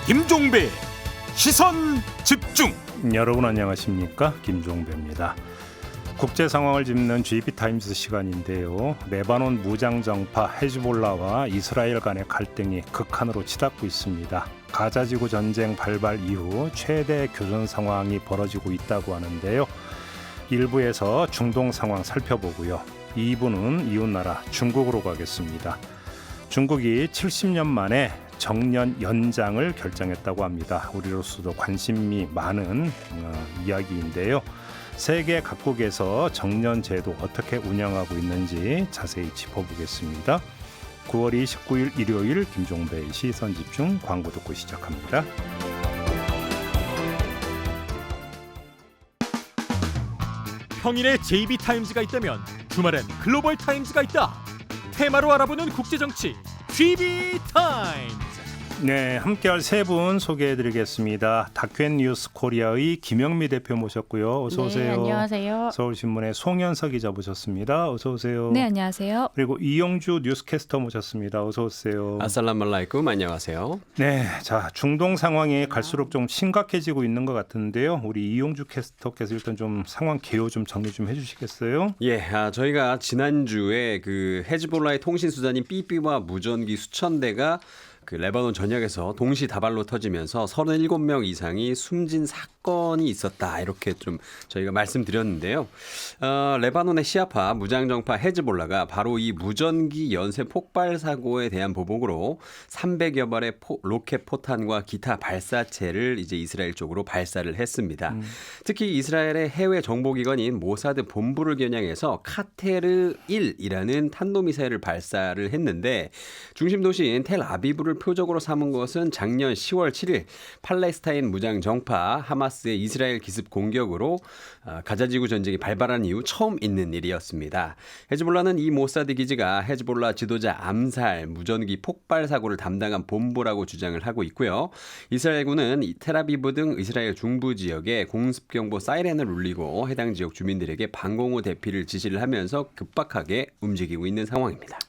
김종배 시선 집중. 여러분 안녕하십니까? 김종배입니다. 국제 상황을 짚는 GB타임스 시간인데요. 레바논 무장정파 헤즈볼라와 이스라엘 간의 갈등이 극한으로 치닫고 있습니다. 가자지구 전쟁 발발 이후 최대 교전 상황이 벌어지고 있다고 하는데요. 1부에서 중동 상황 살펴보고요. 2부는 이웃나라 중국으로 가겠습니다. 중국이 70년 만에 정년 연장을 결정했다고 합니다. 우리로서도 관심이 많은 이야기인데요. 세계 각국에서 정년 제도 어떻게 운영하고 있는지 자세히 짚어보겠습니다. 9월 29일 일요일 김종배의 시선집중 광고 듣고 시작합니다. 평일에 JB타임즈가 있다면 주말엔 글로벌타임즈가 있다. 테마로 알아보는 국제정치 GB타임즈. 네, 함께할 세 분 소개해드리겠습니다. 다큐엔뉴스 코리아의 김영미 대표 모셨고요. 어서 오세요. 네, 안녕하세요. 서울신문의 송현석 기자 모셨습니다. 어서 오세요. 네, 안녕하세요. 그리고 이영주 뉴스캐스터 모셨습니다. 어서 오세요. 아살라말라이쿰 안녕하세요. 네, 자 중동 상황이 갈수록 좀 심각해지고 있는 것 같은데요. 우리 이영주 캐스터께서 일단 좀 상황 개요 좀 정리 좀 해주시겠어요? 예, 저희가 지난주에 그 헤즈볼라의 통신 수단인 삐삐와 무전기 수천 대가 그 레바논 전역에서 동시다발로 터지면서 37명 이상이 숨진 사건이 있었다. 이렇게 좀 저희가 말씀드렸는데요. 레바논의 시아파 무장정파 헤즈볼라가 바로 이 무전기 연쇄 폭발 사고에 대한 보복으로 300여 발의 로켓 포탄과 기타 발사체를 이제 이스라엘 쪽으로 발사를 했습니다. 특히 이스라엘의 해외 정보기관인 모사드 본부를 겨냥해서 카테르 1이라는 탄도미사일을 발사를 했는데 중심 도시인 텔아비브를 표적으로 삼은 것은 작년 10월 7일 팔레스타인 무장정파 하마스의 이스라엘 기습 공격으로 가자지구 전쟁이 발발한 이후 처음 있는 일이었습니다. 헤즈볼라는 이 모사드 기지가 헤즈볼라 지도자 암살, 무전기 폭발 사고를 담당한 본부라고 주장을 하고 있고요. 이스라엘군은 텔아비브 등 이스라엘 중부 지역에 공습경보 사이렌을 울리고 해당 지역 주민들에게 방공호 대피를 지시를 하면서 급박하게 움직이고 있는 상황입니다.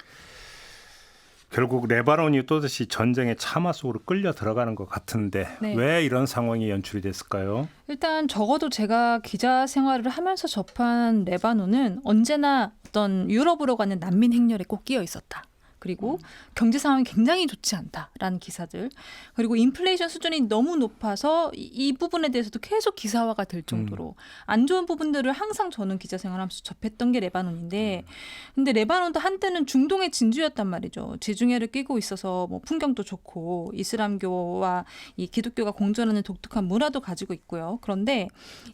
결국 레바논이 또다시 전쟁의 참화 속으로 끌려 들어가는 것 같은데 네. 왜 이런 상황이 연출이 됐을까요? 일단 적어도 제가 기자 생활을 하면서 접한 레바논은 언제나 어떤 유럽으로 가는 난민 행렬에 꼭 끼어 있었다. 그리고 경제 상황이 굉장히 좋지 않다라는 기사들, 그리고 인플레이션 수준이 너무 높아서 이 부분에 대해서도 계속 기사화가 될 정도로 안 좋은 부분들을 항상 저는 기자 생활하면서 접했던 게 레바논인데, 근데 레바논도 한때는 중동의 진주였단 말이죠. 지중해를 끼고 있어서 뭐 풍경도 좋고 이슬람교와 이 기독교가 공존하는 독특한 문화도 가지고 있고요. 그런데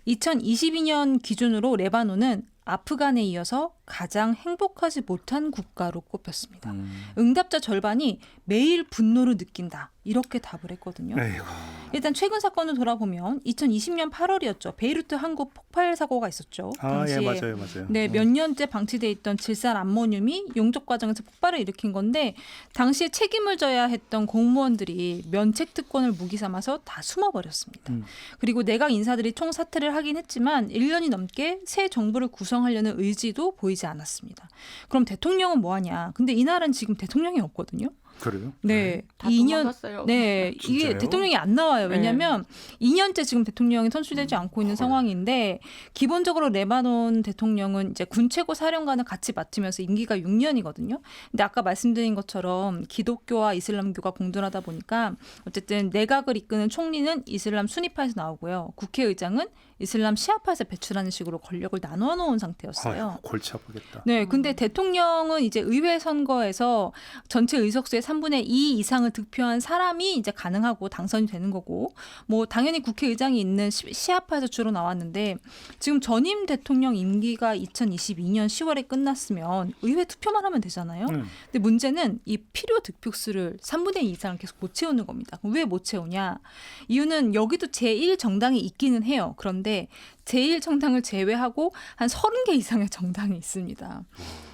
2022년 기준으로 레바논은 아프간에 이어서 가장 행복하지 못한 국가로 꼽혔습니다. 응답자 절반이 매일 분노를 느낀다. 이렇게 답을 했거든요. 에이구. 일단 최근 사건을 돌아보면 2020년 8월이었죠. 베이루트 항구 폭발 사고가 있었죠. 예, 당시에 맞아요. 네, 몇 년째 방치돼 있던 질산 암모늄이 용접 과정에서 폭발을 일으킨 건데, 당시에 책임을 져야 했던 공무원들이 면책 특권을 무기 삼아서 다 숨어버렸습니다. 그리고 내각 인사들이 총사퇴를 하긴 했지만 1년이 넘게 새 정부를 구성하려는 의지도 보이지 않았습니다. 그럼 대통령은 뭐하냐? 근데 이날은 지금 대통령이 없거든요. 그래요? 네, 다 도망갔어요. 네, 이게 진짜요? 대통령이 안 나와요. 왜냐하면 2년째 지금 대통령이 선출되지 않고 있는 상황인데, 기본적으로 레바논 대통령은 이제 군 최고 사령관을 같이 맡으면서 임기가 6년이거든요. 근데 아까 말씀드린 것처럼 기독교와 이슬람교가 공존하다 보니까 어쨌든 내각을 이끄는 총리는 이슬람 수니파에서 나오고요. 국회의장은 이슬람 시아파에서 배출하는 식으로 권력을 나눠 놓은 상태였어요. 아이고, 골치 아프겠다. 네, 근데 대통령은 이제 의회 선거에서 전체 의석수의 3분의 2 이상을 득표한 사람이 이제 가능하고 당선이 되는 거고, 뭐 당연히 국회의장이 있는 시아파에서 주로 나왔는데, 지금 전임 대통령 임기가 2022년 10월에 끝났으면 의회 투표만 하면 되잖아요. 근데 문제는 이 필요 득표수를 3분의 2 이상을 계속 못 채우는 겁니다. 왜 못 채우냐? 이유는 여기도 제1정당이 있기는 해요. 그런데 제1정당을 제외하고 한 30개 이상의 정당이 있습니다.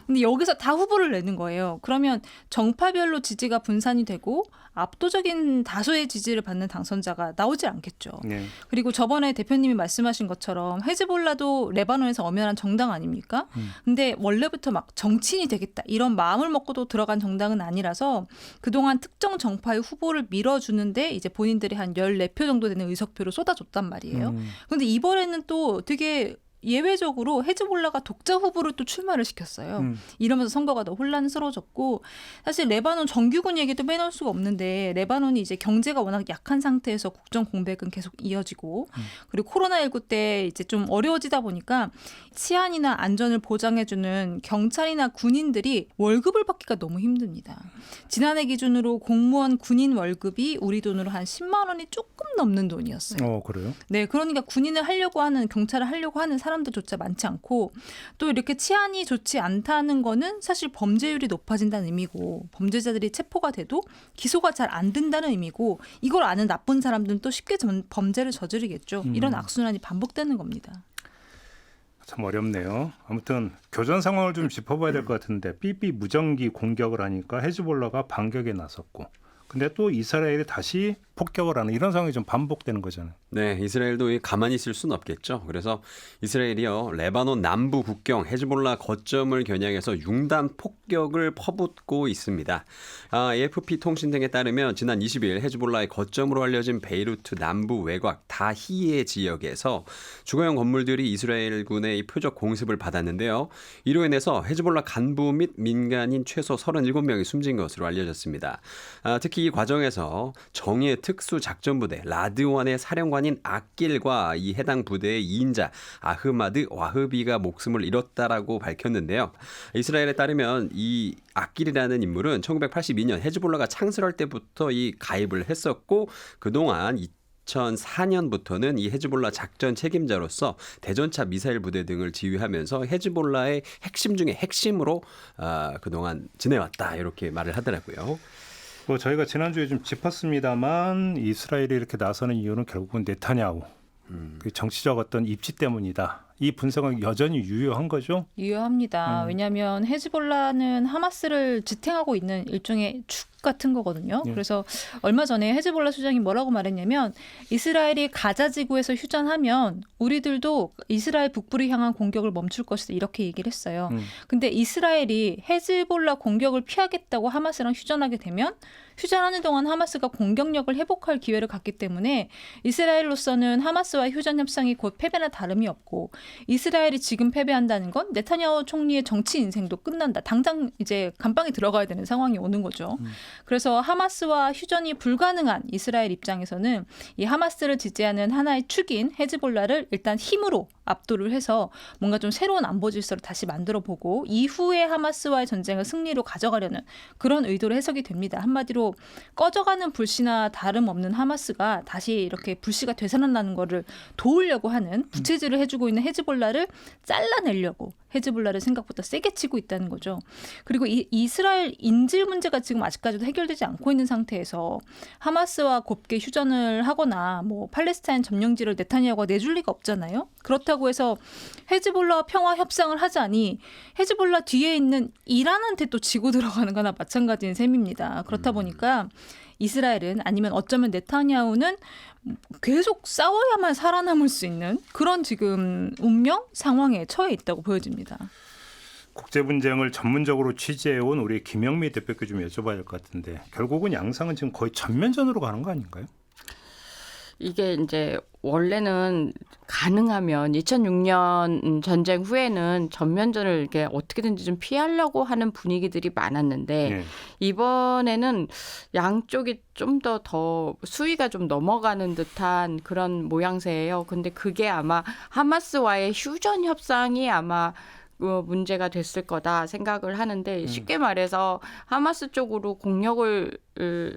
근데 여기서 다 후보를 내는 거예요. 그러면 정파별로 지지가 분산이 되고 압도적인 다수의 지지를 받는 당선자가 나오지 않겠죠. 네. 그리고 저번에 대표님이 말씀하신 것처럼 헤즈볼라도 레바논에서 엄연한 정당 아닙니까? 근데 원래부터 막 정치인이 되겠다 이런 마음을 먹고도 들어간 정당은 아니라서 그동안 특정 정파의 후보를 밀어주는데 이제 본인들이 한 14표 정도 되는 의석표를 쏟아줬단 말이에요. 근데 이번에는 또 되게 예외적으로 헤즈볼라가 독자 후보를 또 출마를 시켰어요. 이러면서 선거가 더 혼란스러워졌고 사실 레바논 정규군 얘기도 빼놓을 수가 없는데 레바논이 이제 경제가 워낙 약한 상태에서 국정 공백은 계속 이어지고 그리고 코로나19 때 이제 좀 어려워지다 보니까 치안이나 안전을 보장해주는 경찰이나 군인들이 월급을 받기가 너무 힘듭니다. 지난해 기준으로 공무원 군인 월급이 우리 돈으로 한 10만 원이 조금 넘는 돈이었어요. 그래요? 네, 그러니까 군인을 하려고 하는 경찰을 하려고 하는 사람들조차 많지 않고 또 이렇게 치안이 좋지 않다는 거는 사실 범죄율이 높아진다는 의미고 범죄자들이 체포가 돼도 기소가 잘 안 된다는 의미고 이걸 아는 나쁜 사람들은 또 쉽게 범죄를 저지르겠죠. 이런 악순환이 반복되는 겁니다. 참 어렵네요. 아무튼 교전 상황을 좀 짚어봐야 될 것 같은데 삐삐 무전기 공격을 하니까 헤즈볼라가 반격에 나섰고 근데 또 이스라엘이 다시 폭격을 하는 이런 상황이 좀 반복되는 거잖아요. 네, 이스라엘도 가만히 있을 수는 없겠죠. 그래서 이스라엘이요 레바논 남부 국경 헤즈볼라 거점을 겨냥해서 융단 폭격을 퍼붓고 있습니다. AFP 통신 등에 따르면 지난 20일 헤즈볼라의 거점으로 알려진 베이루트 남부 외곽 다히에 지역에서 주거용 건물들이 이스라엘군의 표적 공습을 받았는데요. 이로 인해서 헤즈볼라 간부 및 민간인 최소 37명이 숨진 것으로 알려졌습니다. 특히 이 과정에서 정예 특수작전부대 라드완의 사령관인 아낄과 이 해당 부대의 2인자 아흐마드 와흐비가 목숨을 잃었다라고 밝혔는데요. 이스라엘에 따르면 이 아낄이라는 인물은 1982년 헤즈볼라가 창설할 때부터 이 가입을 했었고 그동안 2004년부터는 이 헤즈볼라 작전 책임자로서 대전차 미사일 부대 등을 지휘하면서 헤즈볼라의 핵심 중에 핵심으로 그동안 지내왔다 이렇게 말을 하더라고요. 저희가 지난주에 좀 짚었습니다만 이스라엘이 이렇게 나서는 이유는 결국은 네타냐후 그 정치적 어떤 입지 때문이다. 이 분석은 여전히 유효한 거죠? 유효합니다. 왜냐하면 헤즈볼라는 하마스를 지탱하고 있는 일종의 축 같은 거거든요. 그래서 얼마 전에 헤즈볼라 수장이 뭐라고 말했냐면 이스라엘이 가자 지구에서 휴전하면 우리들도 이스라엘 북부를 향한 공격을 멈출 것이다 이렇게 얘기를 했어요. 근데 이스라엘이 헤즈볼라 공격을 피하겠다고 하마스랑 휴전하게 되면 휴전하는 동안 하마스가 공격력을 회복할 기회를 갖기 때문에 이스라엘로서는 하마스와의 휴전 협상이 곧 패배나 다름이 없고 이스라엘이 지금 패배한다는 건 네타냐후 총리의 정치 인생도 끝난다. 당장 이제 감방에 들어가야 되는 상황이 오는 거죠. 그래서 하마스와 휴전이 불가능한 이스라엘 입장에서는 이 하마스를 지지하는 하나의 축인 헤즈볼라를 일단 힘으로 압도를 해서 뭔가 좀 새로운 안보 질서를 다시 만들어보고 이후에 하마스와의 전쟁을 승리로 가져가려는 그런 의도로 해석이 됩니다. 한마디로 꺼져가는 불씨나 다름없는 하마스가 다시 이렇게 불씨가 되살아나는 거를 도우려고 하는 부채질을 해주고 있는 헤즈볼라를 잘라내려고 헤즈볼라를 생각보다 세게 치고 있다는 거죠. 그리고 이스라엘 인질 문제가 지금 아직까지도 해결되지 않고 있는 상태에서 하마스와 곱게 휴전을 하거나 뭐 팔레스타인 점령지를 네타냐후가 내줄 리가 없잖아요. 그렇다고 해서 헤즈볼라와 평화 협상을 하자니 헤즈볼라 뒤에 있는 이란한테 또 지고 들어가는 거나 마찬가지인 셈입니다. 그렇다 보니까 이스라엘은 아니면 어쩌면 네타냐후는 계속 싸워야만 살아남을 수 있는 그런 지금 운명 상황에 처해 있다고 보여집니다. 국제 분쟁을 전문적으로 취재해온 우리 김영미 대표께 좀 여쭤봐야 할 것 같은데 결국은 양상은 지금 거의 전면전으로 가는 거 아닌가요? 이게 이제 원래는 가능하면 2006년 전쟁 후에는 전면전을 이렇게 어떻게든지 좀 피하려고 하는 분위기들이 많았는데 네. 이번에는 양쪽이 좀 더 수위가 좀 넘어가는 듯한 그런 모양새예요. 근데 그게 아마 하마스와의 휴전 협상이 아마 문제가 됐을 거다 생각을 하는데 쉽게 말해서 하마스 쪽으로 공력을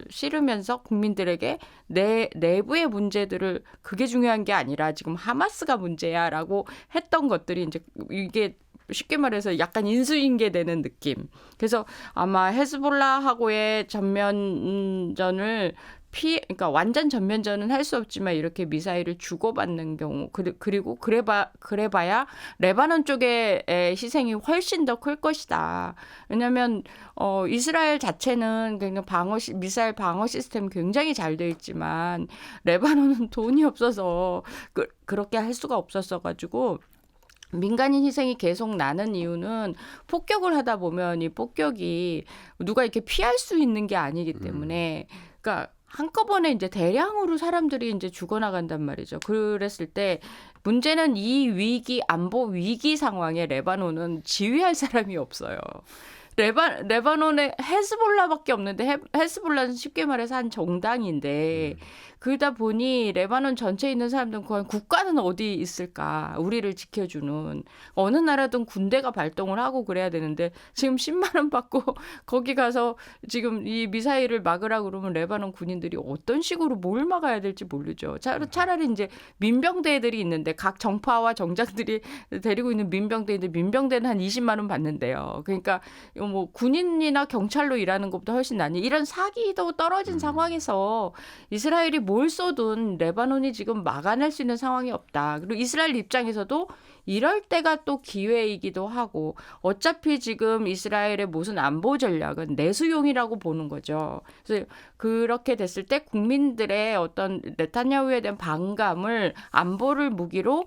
실으면서 국민들에게 내부의 문제들을 그게 중요한 게 아니라 지금 하마스가 문제야라고 했던 것들이 이제 이게 쉽게 말해서 약간 인수인계되는 느낌. 그래서 아마 헤즈볼라하고의 전면전을 그러니까 완전 전면전은 할 수 없지만 이렇게 미사일을 주고받는 경우 그리고 그래봐야 레바논 쪽의 희생이 훨씬 더 클 것이다. 왜냐하면 이스라엘 자체는 그냥 미사일 방어 시스템 굉장히 잘 돼 있지만 레바논은 돈이 없어서 그렇게 할 수가 없었어가지고. 민간인 희생이 계속 나는 이유는 폭격을 하다 보면 이 폭격이 누가 이렇게 피할 수 있는 게 아니기 때문에, 그러니까 한꺼번에 이제 대량으로 사람들이 이제 죽어나간단 말이죠. 그랬을 때 문제는 이 안보 위기 상황에 레바논은 지휘할 사람이 없어요. 레바논에 헤즈볼라밖에 없는데 헤즈볼라는 쉽게 말해서 한 정당인데 그러다 보니 레바논 전체에 있는 사람들은 과연 국가는 어디 있을까? 우리를 지켜주는 어느 나라든 군대가 발동을 하고 그래야 되는데 지금 10만 원 받고 거기 가서 지금 이 미사일을 막으라 그러면 레바논 군인들이 어떤 식으로 뭘 막아야 될지 모르죠. 차라리 이제 민병대들이 있는데 각 정파와 정장들이 데리고 있는 민병대인데 민병대는 한 20만 원 받는데요. 그러니까 뭐 군인이나 경찰로 일하는 것보다 훨씬 낫니 이런 사기도 떨어진 상황에서 이스라엘이 뭘 쏘든 레바논이 지금 막아낼 수 있는 상황이 없다. 그리고 이스라엘 입장에서도 이럴 때가 또 기회이기도 하고 어차피 지금 이스라엘의 무슨 안보 전략은 내수용이라고 보는 거죠. 그래서 그렇게 됐을 때 국민들의 어떤 네타냐후에 대한 반감을 안보를 무기로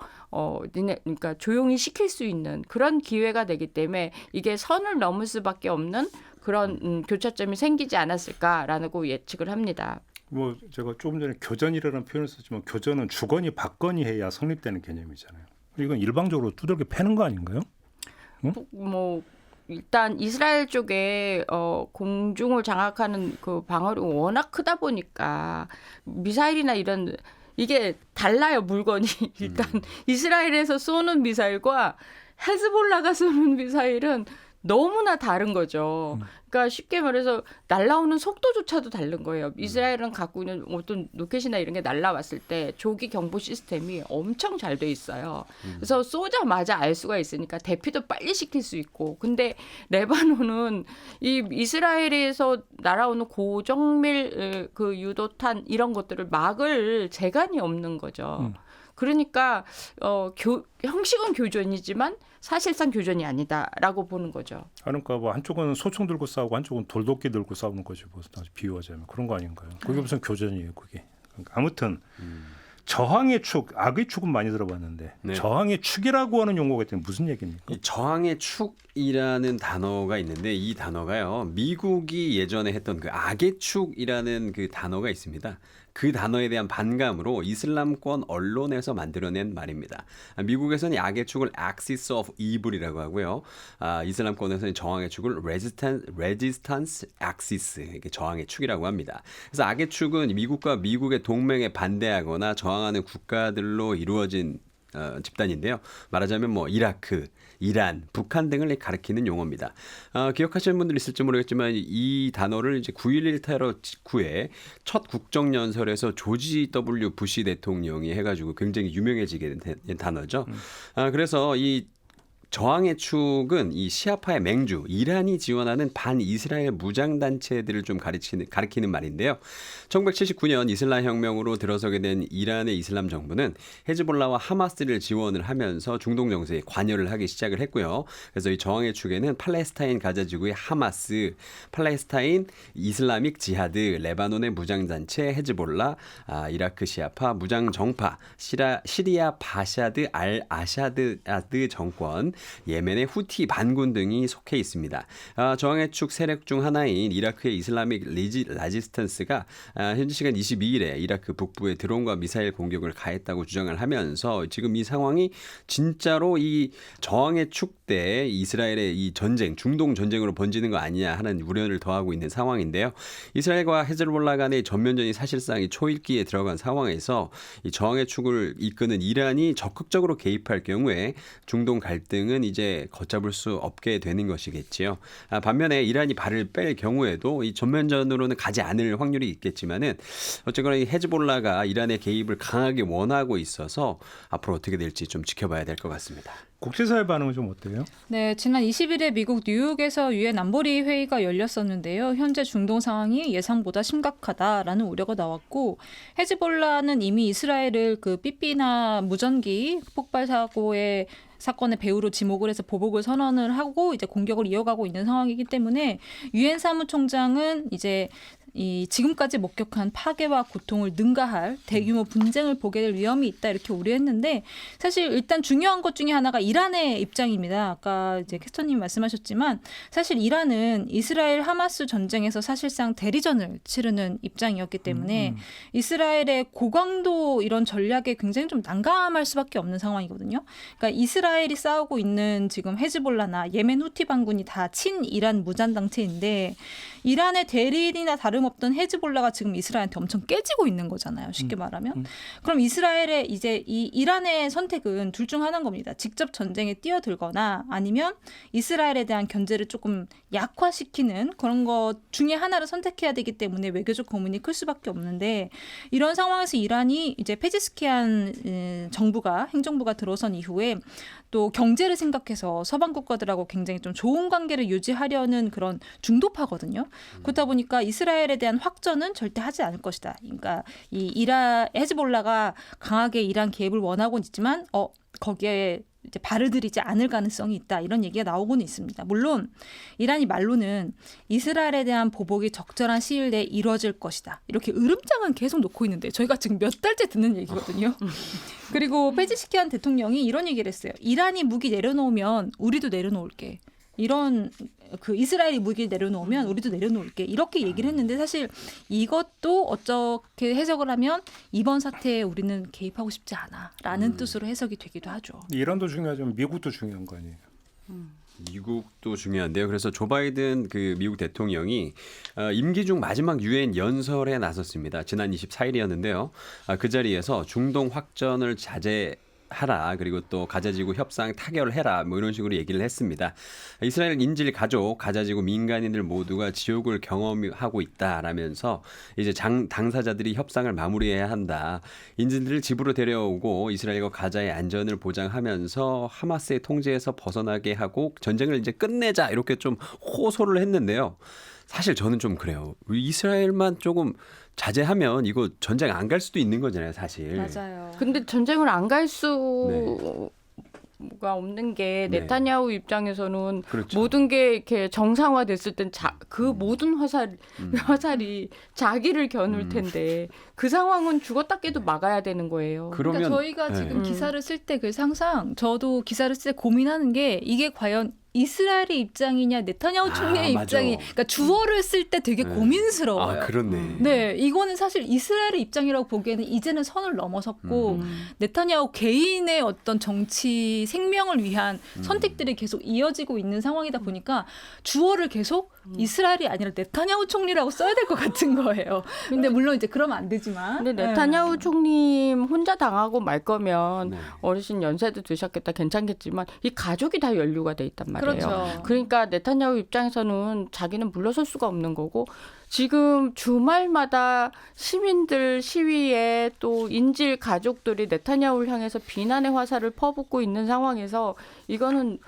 그러니까 조용히 시킬 수 있는 그런 기회가 되기 때문에 이게 선을 넘을 수밖에 없는 그런 교차점이 생기지 않았을까라고 예측을 합니다. 뭐 제가 조금 전에 교전이라는 표현을 썼지만 교전은 주거니 받거니 해야 성립되는 개념이잖아요. 이건 일방적으로 두들겨 패는 거 아닌가요? 응? 뭐 일단 이스라엘 쪽에 공중을 장악하는 그 방어력이 워낙 크다 보니까 미사일이나 이런 이게 달라요 물건이. 일단 이스라엘에서 쏘는 미사일과 헤즈볼라가 쏘는 미사일은 너무나 다른 거죠. 그러니까 쉽게 말해서 날아오는 속도조차도 다른 거예요. 이스라엘은 갖고 있는 어떤 로켓이나 이런 게 날아왔을 때 조기 경보 시스템이 엄청 잘 돼 있어요. 그래서 쏘자마자 알 수가 있으니까 대피도 빨리 시킬 수 있고. 근데 레바논은 이 이스라엘에서 날아오는 고정밀 그 유도탄 이런 것들을 막을 재간이 없는 거죠. 그러니까 형식은 교전이지만 사실상 교전이 아니다라고 보는 거죠. 그러니까 뭐 한쪽은 소총 들고 싸우고 한쪽은 돌도끼 들고 싸우는 거지 뭐 비유하자면 그런 거 아닌가요? 그게 무슨 교전이에요, 그게. 그러니까 아무튼 저항의 축, 악의 축은 많이 들어봤는데 네. 저항의 축이라고 하는 용어가 있더니 무슨 얘기입니까? 이 저항의 축이라는 단어가 있는데 이 단어가요. 미국이 예전에 했던 그 악의 축이라는 그 단어가 있습니다. 그 단어에 대한 반감으로 이슬람권 언론에서 만들어낸 말입니다. 미국에서는 악의 축을 Axis of Evil이라고 하고요. 이슬람권에서는 저항의 축을 Resistance Axis, 이게 저항의 축이라고 합니다. 그래서 악의 축은 미국과 미국의 동맹에 반대하거나 저항하는 국가들로 이루어진 집단인데요. 말하자면 뭐 이라크, 이란, 북한 등을 가리키는 용어입니다. 기억하시는 분들 있을지 모르겠지만 이 단어를 이제 9.11 테러 직후에 첫 국정연설에서 조지 W 부시 대통령이 해가지고 굉장히 유명해지게 된 단어죠. 그래서 이 저항의 축은 이 시아파의 맹주, 이란이 지원하는 반이스라엘 무장단체들을 좀 가리키는 말인데요. 1979년 이슬람 혁명으로 들어서게 된 이란의 이슬람 정부는 헤즈볼라와 하마스를 지원을 하면서 중동 정세에 관여를 하기 시작을 했고요. 그래서 이 저항의 축에는 팔레스타인 가자 지구의 하마스, 팔레스타인 이슬라믹 지하드, 레바논의 무장단체 헤즈볼라, 이라크 시아파 무장정파, 시리아 바샤드 알 아샤드 정권, 예멘의 후티 반군 등이 속해 있습니다. 저항의 축 세력 중 하나인 이라크의 이슬라믹 라지스턴스가 현지 시간 22일에 이라크 북부에 드론과 미사일 공격을 가했다고 주장을 하면서 지금 이 상황이 진짜로 이 저항의 축 때 이스라엘의 이 전쟁, 중동 전쟁으로 번지는 거 아니냐 하는 우려를 더하고 있는 상황인데요. 이스라엘과 헤즈볼라 간의 전면전이 사실상 이 초읽기에 들어간 상황에서 이 저항의 축을 이끄는 이란이 적극적으로 개입할 경우에 중동 갈등은 이제 걷잡을 수 없게 되는 것이겠지요. 반면에 이란이 발을 뺄 경우에도 이 전면전으로는 가지 않을 확률이 있겠지만은 어쨌거나 이 헤즈볼라가 이란의 개입을 강하게 원하고 있어서 앞으로 어떻게 될지 좀 지켜봐야 될 것 같습니다. 국제사회 반응은 좀 어때요? 네, 지난 20일에 미국 뉴욕에서 유엔 안보리 회의가 열렸었는데요. 현재 중동 상황이 예상보다 심각하다라는 우려가 나왔고, 헤즈볼라는 이미 이스라엘을 그 삐삐나 무전기 폭발 사건의 배후로 지목을 해서 보복을 선언을 하고 이제 공격을 이어가고 있는 상황이기 때문에 유엔 사무총장은 이제 이 지금까지 목격한 파괴와 고통을 능가할 대규모 분쟁을 보게 될 위험이 있다 이렇게 우려했는데, 사실 일단 중요한 것 중에 하나가 이란의 입장입니다. 아까 이제 캐스터님 말씀하셨지만 사실 이란은 이스라엘 하마스 전쟁에서 사실상 대리전을 치르는 입장이었기 때문에 이스라엘의 고강도 이런 전략에 굉장히 좀 난감할 수밖에 없는 상황이거든요. 그러니까 이스라엘이 싸우고 있는 지금 헤즈볼라나 예멘 후티 반군이 다 친이란 무장단체인데, 이란의 대리인이나 다름없던 헤즈볼라가 지금 이스라엘한테 엄청 깨지고 있는 거잖아요. 쉽게 말하면. 그럼 이스라엘의 이제 이 이란의 선택은 둘 중 하나인 겁니다. 직접 전쟁에 뛰어들거나 아니면 이스라엘에 대한 견제를 조금 약화시키는 그런 것 중에 하나를 선택해야 되기 때문에 외교적 고민이 클 수밖에 없는데, 이런 상황에서 이란이 이제 페제스키안 행정부가 들어선 이후에 또 경제를 생각해서 서방 국가들하고 굉장히 좀 좋은 관계를 유지하려는 그런 중도파거든요. 그렇다 보니까 이스라엘에 대한 확전은 절대 하지 않을 것이다. 그러니까 이 헤즈볼라가 강하게 이란 개입을 원하고는 있지만 거기에 이제 발을 들이지 않을 가능성이 있다. 이런 얘기가 나오고는 있습니다. 물론 이란이 말로는 이스라엘에 대한 보복이 적절한 시일 내에 이루어질 것이다. 이렇게 으름장은 계속 놓고 있는데 저희가 지금 몇 달째 듣는 얘기거든요. 그리고 페제시키안 대통령이 이런 얘기를 했어요. 이란이 무기 내려놓으면 우리도 내려놓을게. 이런 그 이스라엘이 무기 내려놓으면 우리도 내려놓을게. 이렇게 얘기를 했는데, 사실 이것도 어떻게 해석을 하면 이번 사태에 우리는 개입하고 싶지 않아라는 뜻으로 해석이 되기도 하죠. 이란도 중요하지만 미국도 중요한 거 아니에요? 미국도 중요한데요. 그래서 조 바이든 그 미국 대통령이 임기 중 마지막 유엔 연설에 나섰습니다. 지난 24일이었는데요. 그 자리에서 중동 확전을 자제하라, 그리고 또 가자지구 협상 타결해라, 뭐 이런 식으로 얘기를 했습니다. 이스라엘 인질 가족, 가자지구 민간인들 모두가 지옥을 경험하고 있다라면서 이제 당사자들이 협상을 마무리해야 한다. 인질들을 집으로 데려오고 이스라엘과 가자의 안전을 보장하면서 하마스의 통제에서 벗어나게 하고 전쟁을 이제 끝내자, 이렇게 좀 호소를 했는데요. 사실 저는 좀 그래요. 이스라엘만 조금 자제하면 이거 전쟁 안 갈 수도 있는 거잖아요, 사실. 맞아요. 근데 전쟁을 안 갈 수가 없는 게 네. 네타냐후 입장에서는 그렇죠. 모든 게 이렇게 정상화됐을 땐 그 모든 화살이 자기를 겨눌 텐데 그 상황은 죽었다 깨도 막아야 되는 거예요. 그러면 그러니까 저희가 네. 지금 기사를 쓸 때 항상 저도 기사를 쓸 때 고민하는 게, 이게 과연 이스라엘의 입장이냐 네타냐후 총리의 맞아. 입장이, 그러니까 주어를 쓸 때 되게 고민스러워요. 그렇네. 네, 이거는 사실 이스라엘의 입장이라고 보기에는 이제는 선을 넘어섰고 네타냐후 개인의 어떤 정치 생명을 위한 선택들이 계속 이어지고 있는 상황이다 보니까 주어를 계속 이스라엘이 아니라 네타냐후 총리라고 써야 될 것 같은 거예요. 근데 물론 이제 그러면 안 되지만. 근데 네타냐후 총리님 혼자 당하고 말 거면 네. 어르신 연세도 드셨겠다 괜찮겠지만 이 가족이 다 연루가 돼 있단 말이에요. 그렇죠. 그러니까 네타냐후 입장에서는 자기는 물러설 수가 없는 거고, 지금 주말마다 시민들 시위에 또 인질 가족들이 네타냐후를 향해서 비난의 화살을 퍼붓고 있는 상황에서 이거는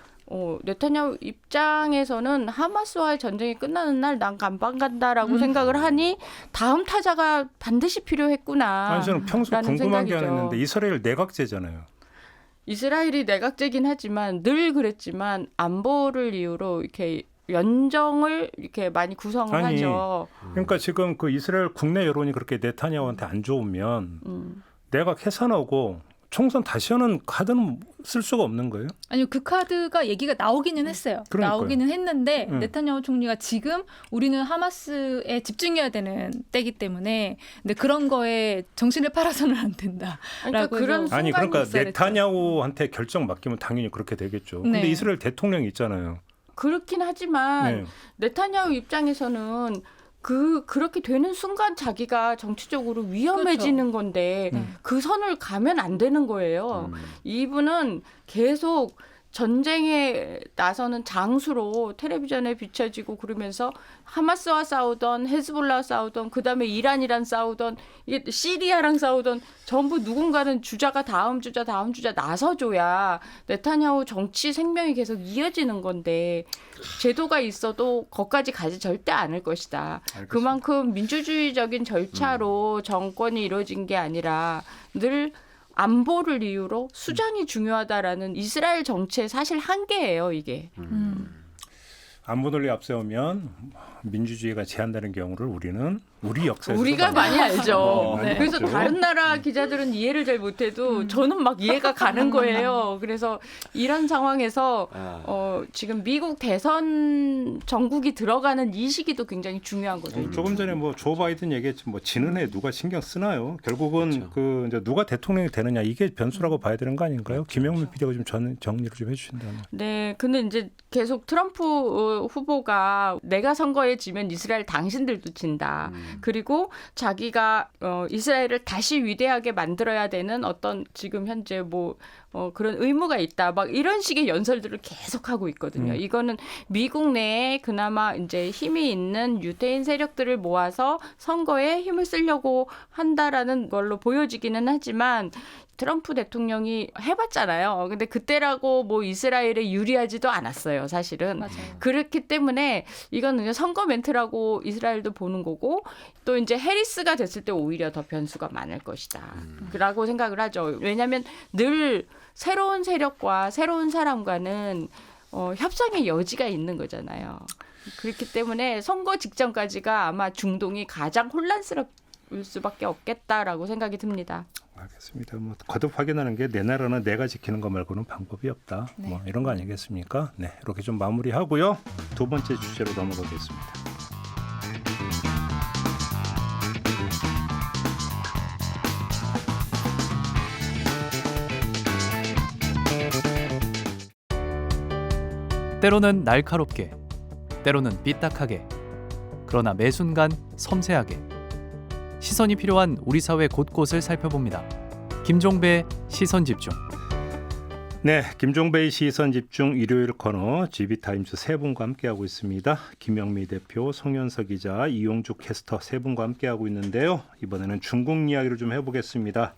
네타냐후 입장에서는 하마스와의 전쟁이 끝나는 날 난 감방 간다라고 생각을 하니 다음 타자가 반드시 필요했구나. 아니, 저는 평소 라는 궁금한 게 생각이죠. 하나 있는데 이스라엘 내각제잖아요. 이스라엘이 내각제긴 하지만 늘 그랬지만 안보를 이유로 이렇게 연정을 이렇게 많이 구성을 아니, 하죠. 그러니까 지금 그 이스라엘 국내 여론이 그렇게 네타냐후한테 안 좋으면 내각 해산하고 총선 다시 하는 카드는 쓸 수가 없는 거예요? 아니요, 그 카드가 얘기가 나오기는 했어요. 그러니까요. 나오기는 했는데 응. 네타냐후 총리가 지금 우리는 하마스에 집중해야 되는 때기 때문에, 근데 그런 거에 정신을 팔아서는 안 된다. 그러니까 그런 아니, 순간이 그러니까 있어야 네타냐후한테 결정 맡기면 당연히 그렇게 되겠죠. 네. 근데 이스라엘 대통령이 있잖아요. 그렇긴 하지만 네. 네타냐후 입장에서는 그렇게 되는 순간 자기가 정치적으로 위험해지는 건데 그 선을 가면 안 되는 거예요. 이분은 계속 전쟁에 나서는 장수로 텔레비전에 비춰지고 그러면서 하마스와 싸우던 헤즈볼라와 싸우던 그다음에 이란이랑 싸우던 이게 시리아랑 싸우던 전부 누군가는 주자가 다음 주자 나서줘야 네타냐후 정치 생명이 계속 이어지는 건데 제도가 있어도 거기까지 가지 절대 않을 것이다. 알겠습니다. 그만큼 민주주의적인 절차로 정권이 이루어진 게 아니라 늘 안보를 이유로 수장이 중요하다라는 이스라엘 정치의 사실 한계예요, 이게. 안보 논리 앞세우면 민주주의가 제한되는 경우를 우리 역사에서 우리가 많이 알죠. 많이 그래서 알죠. 다른 나라 기자들은 이해를 잘 못해도 저는 막 이해가 가는 거예요. 그래서 이런 상황에서 지금 미국 대선 전국이 들어가는 이 시기도 굉장히 중요하거든요. 조금 전에 뭐 조 바이든 얘기했지 뭐 지는 해 누가 신경 쓰나요? 결국은 그 이제 누가 대통령이 되느냐 이게 변수라고 봐야 되는 거 아닌가요? 김영민 PD가 좀 정리를 좀 해주신다면. 네, 근데 이제 계속 트럼프 후보가 내가 선거에 지면 이스라엘 당신들도 진다. 그리고 자기가 이스라엘을 다시 위대하게 만들어야 되는 어떤 지금 현재 그런 의무가 있다. 막 이런 식의 연설들을 계속하고 있거든요. 이거는 미국 내에 그나마 이제 힘이 있는 유대인 세력들을 모아서 선거에 힘을 쓰려고 한다라는 걸로 보여지기는 하지만 트럼프 대통령이 해봤잖아요. 근데 그때라고 뭐 이스라엘에 유리하지도 않았어요, 사실은. 맞아요. 그렇기 때문에 이건 그냥 선거 멘트라고 이스라엘도 보는 거고 또 이제 해리스가 됐을 때 오히려 더 변수가 많을 것이다. 라고 생각을 하죠. 왜냐하면 늘 새로운 세력과 새로운 사람과는 협상의 여지가 있는 거잖아요. 그렇기 때문에 선거 직전까지가 아마 중동이 가장 혼란스러울 수밖에 없겠다라고 생각이 듭니다. 알겠습니다. 뭐 거듭 확인하는 게 내 나라는 내가 지키는 것 말고는 방법이 없다. 네. 뭐 이런 거 아니겠습니까? 네, 이렇게 좀 마무리하고요. 두 번째 주제로 넘어가겠습니다. 때로는 날카롭게, 때로는 삐딱하게, 그러나 매 순간 섬세하게 시선이 필요한 우리 사회 곳곳을 살펴봅니다. 김종배의 시선집중. 네, 김종배의 시선집중 일요일 코너 GB타임즈 세 분과 함께하고 있습니다. 김영미 대표, 송현석 기자, 이용주 캐스터 세 분과 함께하고 있는데요. 이번에는 중국 이야기를 좀 해보겠습니다.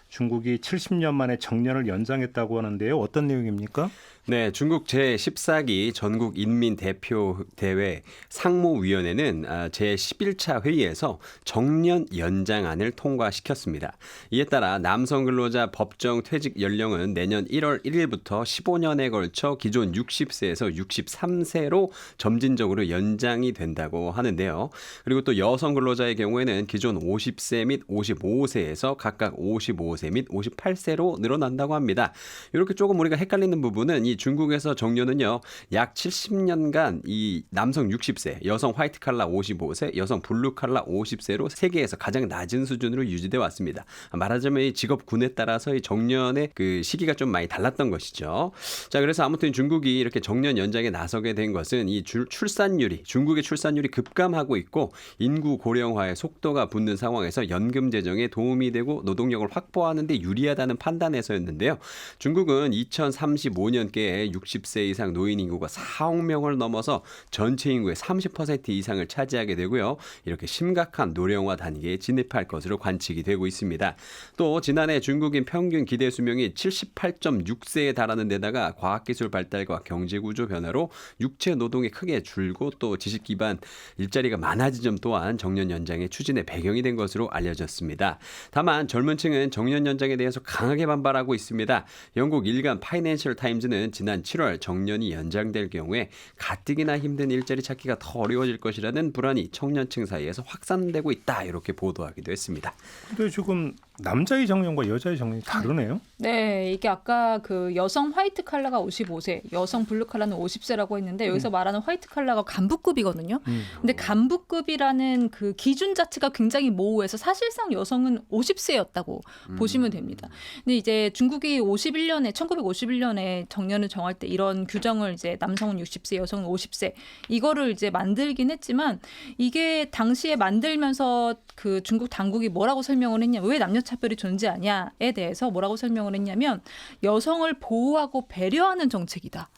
중국이 70년 만에 정년을 연장했다고 하는데요. 어떤 내용입니까? 네, 중국 제14기 전국 인민 대표 대회 상무위원회는 제11차 회의에서 정년 연장안을 통과시켰습니다. 이에 따라 남성 근로자 법정 퇴직 연령은 내년 1월 1일부터 15년에 걸쳐 기존 60세에서 63세로 점진적으로 연장이 된다고 하는데요. 그리고 또 여성 근로자의 경우에는 기존 50세 및 55세에서 각각 55세 및 58세로 늘어난다고 합니다. 이렇게 조금 우리가 헷갈리는 부분은 이 중국에서 정년은요 약 70년간 이 남성 60세, 여성 화이트 칼라 55세, 여성 블루 칼라 50세로 세계에서 가장 낮은 수준으로 유지돼 왔습니다. 말하자면 이 직업군에 따라서 이 정년의 그 시기가 좀 많이 달랐던 것이죠. 자, 그래서 아무튼 중국이 이렇게 정년 연장에 나서게 된 것은 이 중국의 출산율이 급감하고 있고 인구 고령화의 속도가 붙는 상황에서 연금 재정에 도움이 되고 노동력을 확보하는 데 유리하다는 판단에서였는데요. 중국은 2035년께 60세 이상 노인 인구가 4억 명을 넘어서 전체 인구의 30% 이상을 차지하게 되고요. 이렇게 심각한 노령화 단계에 진입할 것으로 관측이 되고 있습니다. 또 지난해 중국인 평균 기대 수명이 78.6세에 달하는 데다가 과학기술 발달과 경제구조 변화로 육체 노동이 크게 줄고 또 지식 기반 일자리가 많아진 점 또한 정년 연장의 추진의 배경이 된 것으로 알려졌습니다. 다만 젊은 층은 정년 연장에 대해서 강하게 반발하고 있습니다. 영국 일간 파이낸셜 타임즈는 지난 7월 정년이 연장될 경우에 가뜩이나 힘든 일자리 찾기가 더 어려워질 것이라는 불안이 청년층 사이에서 확산되고 있다. 이렇게 보도하기도 했습니다. 근데 지금 남자의 정년과 여자의 정년이 다르네요. 네, 이게 아까 그 여성 화이트 칼라가 55세, 여성 블루 칼라는 50세라고 했는데 여기서 말하는 화이트 칼라가 간부급이거든요. 근데 간부급이라는 그 기준 자체가 굉장히 모호해서 사실상 여성은 50세였다고 보시면 됩니다. 근데 이제 중국이 1951년에 정년을 정할 때 이런 규정을 이제 남성은 60세, 여성은 50세 이거를 이제 만들긴 했지만 이게 당시에 만들면서 그 중국 당국이 뭐라고 설명을 했냐, 왜 남녀 차별이 존재하냐에 대해서 뭐라고 설명을 했냐면 여성을 보호하고 배려하는 정책이다.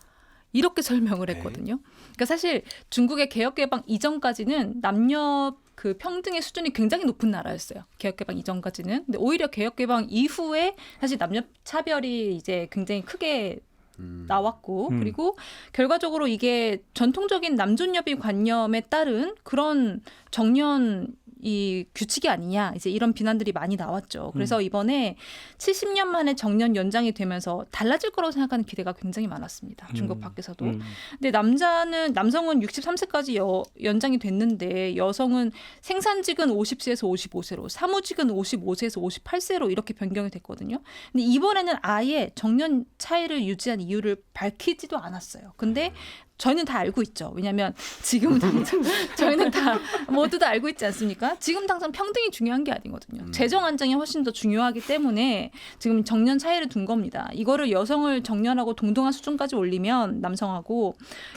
이렇게 설명을 했거든요. 그러니까 사실 중국의 개혁개방 이전까지는 남녀 그 평등의 수준이 굉장히 높은 나라였어요. 개혁개방 이전까지는. 근데 오히려 개혁개방 이후에 사실 남녀 차별이 이제 굉장히 크게 나왔고 그리고 결과적으로 이게 전통적인 남존여비 관념에 따른 그런 정년 이 규칙이 아니냐 이제 이런 비난들이 많이 나왔죠. 그래서 이번에 70년 만에 정년 연장이 되면서 달라질 거라고 생각하는 기대가 굉장히 많았습니다. 중국 밖에서도. 근데 남성은 63세까지 연장이 됐는데 여성은 생산직은 50세에서 55세로, 사무직은 55세에서 58세로 이렇게 변경이 됐거든요. 근데 이번에는 아예 정년 차이를 유지한 이유를 밝히지도 않았어요. 근데 저희는 다 알고 있죠. 왜냐하면 지금 당장 저희는 다 모두 다 알고 있지 않습니까? 지금 당장 평등이 중요한 게 아니거든요. 재정 안정이 훨씬 더 중요하기 때문에 지금 정년 차이를 둔 겁니다. 이거를 여성을 정년하고 동등한 수준까지 올리면 남성하고